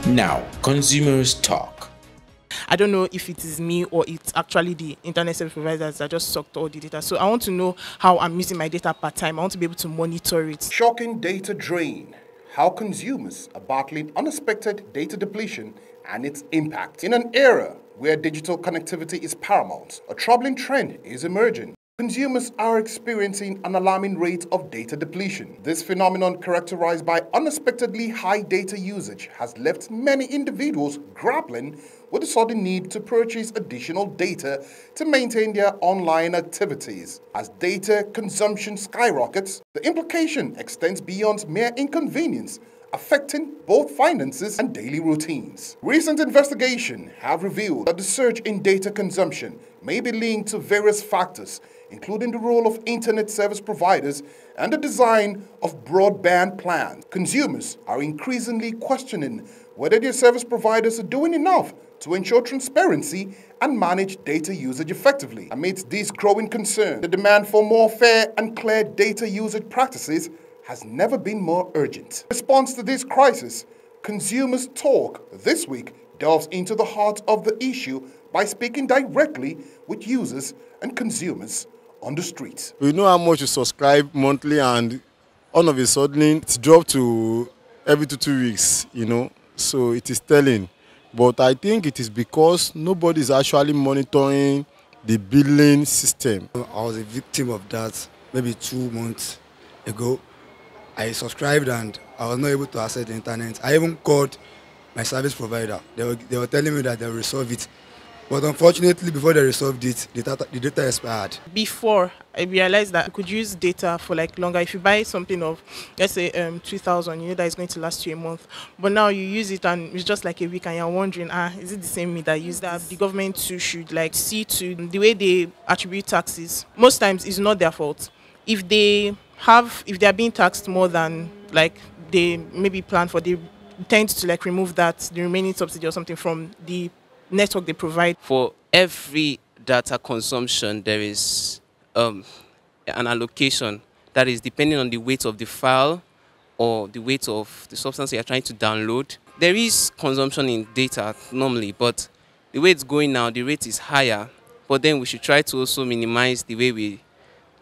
Now, consumers talk. I don't know if it is me or it's actually the internet service providers that just sucked all the data. So I want to know how I'm using my data per time. I want to be able to monitor it. Shocking data drain. How consumers are battling unexpected data depletion and its impact. In an era where digital connectivity is paramount, a troubling trend is emerging. Consumers are experiencing an alarming rate of data depletion. This phenomenon, characterized by unexpectedly high data usage, has left many individuals grappling with the sudden need to purchase additional data to maintain their online activities. As data consumption skyrockets, the implication extends beyond mere inconvenience, affecting both finances and daily routines. Recent investigations have revealed that the surge in data consumption may be linked to various factors, including the role of internet service providers and the design of broadband plans. Consumers are increasingly questioning whether their service providers are doing enough to ensure transparency and manage data usage effectively. Amidst this growing concern, the demand for more fair and clear data usage practices has never been more urgent. In response to this crisis, Consumers Talk this week delves into the heart of the issue by speaking directly with users and consumers on the streets. We know how much you subscribe monthly, and all of a sudden it's dropped to every 2 weeks, so it is telling. But I think it is because nobody is actually monitoring the billing system. I was a victim of that maybe 2 months ago. I subscribed and I was not able to access the internet. I even called my service provider. They were telling me that they will resolve it. But unfortunately, before they resolved it, the data expired. Before, I realized that you could use data for longer. If you buy something of, let's say, 2,000, you know that it's going to last you a month. But now you use it and it's just like a week and you're wondering, is it the same me that used that? The government too should see to the way they attribute taxes. Most times it's not their fault. If they are being taxed more than they maybe plan for, they tend to remove the remaining subsidy or something from the network they provide. For every data consumption, there is an allocation that is depending on the weight of the file or the weight of the substance you are trying to download. There is consumption in data normally, but the way it's going now, the rate is higher. But then we should try to also minimize the way we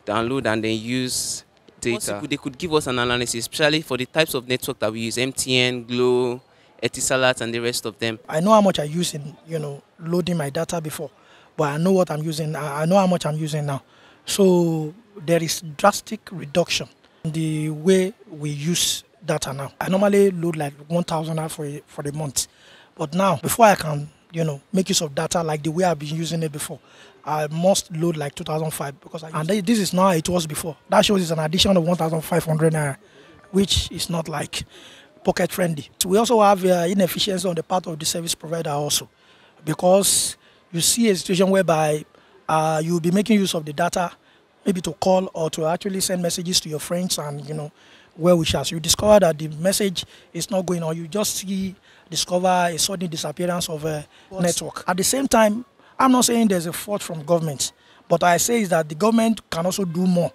download and then use data. They could give us an analysis, especially for the types of network that we use: MTN, Glo, Etisalat, and the rest of them. I know how much I use in loading my data before, but I know what I'm using. I know how much I'm using now. So there is drastic reduction in the way we use data now. I normally load 1,000 for the month, but now before I can make use of data like the way I've been using it before, I must load 2,005 because this is not how it was before. That shows it's an addition of 1,500 naira, which is not pocket friendly. So we also have inefficiency on the part of the service provider also, because you see a situation whereby you'll be making use of the data maybe to call or to actually send messages to your friends and well wishers. You discover that the message is not going on. You just discover a sudden disappearance of a network. At the same time, I'm not saying there's a fault from government, but I say is that the government can also do more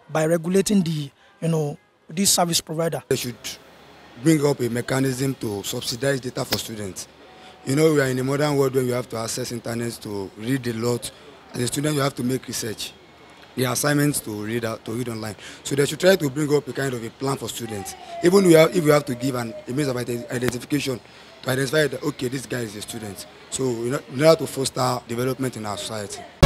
by regulating this service provider. They should bring up a mechanism to subsidize data for students. We are in a modern world where you have to access internet to read a lot. As a student, you have to make research. The assignments to read online. So they should try to bring up a kind of a plan for students. Even if you have to give a means of identification to identify that, okay, this guy is a student. So in order to foster development in our society.